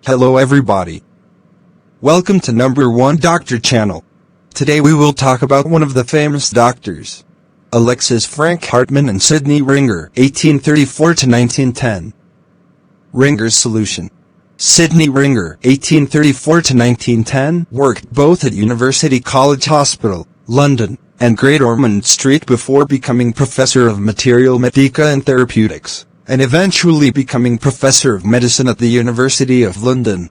Hello everybody. Welcome to No1doctor channel. Today we will talk about one of the famous doctors. ALEXIS Frank Hartmann and Sidney Ringer, 1834 to 1910. Ringer's solution. Sidney Ringer, 1834 to 1910, worked both at University College Hospital, London, and Great Ormond Street before becoming Professor of Material Medica and Therapeutics, and eventually becoming Professor of Medicine at the University of London.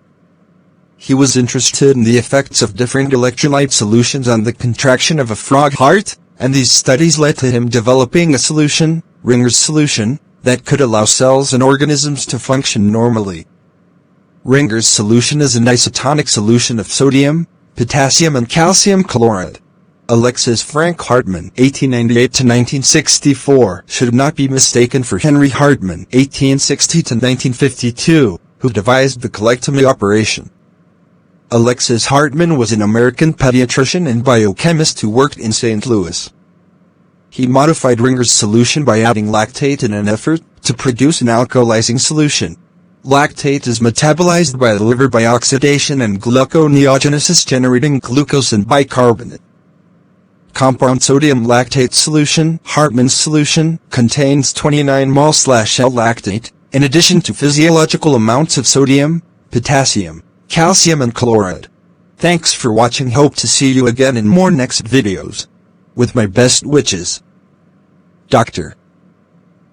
He was interested in the effects of different electrolyte solutions on the contraction of a frog heart, and these studies led to him developing a solution, Ringer's solution, that could allow cells and organisms to function normally. Ringer's solution is an isotonic solution of sodium, potassium and calcium chloride. ALEXIS Frank Hartmann, 1898 to 1964, should not be mistaken for Henry Hartmann, 1860 to 1952, who devised the colectomy operation. ALEXIS Hartmann was an American pediatrician and biochemist who worked in St. Louis. He modified Ringer's solution by adding lactate in an effort to produce an alkalizing solution. Lactate is metabolized by the liver by oxidation and gluconeogenesis, generating glucose and bicarbonate. Compound sodium lactate solution, Hartmann's solution, contains 29 mol/L lactate, in addition to physiological amounts of sodium, potassium, calcium and chloride. Thanks for watching. Hope to see you again in more next videos. With my best wishes. Dr.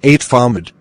8 Fahmed.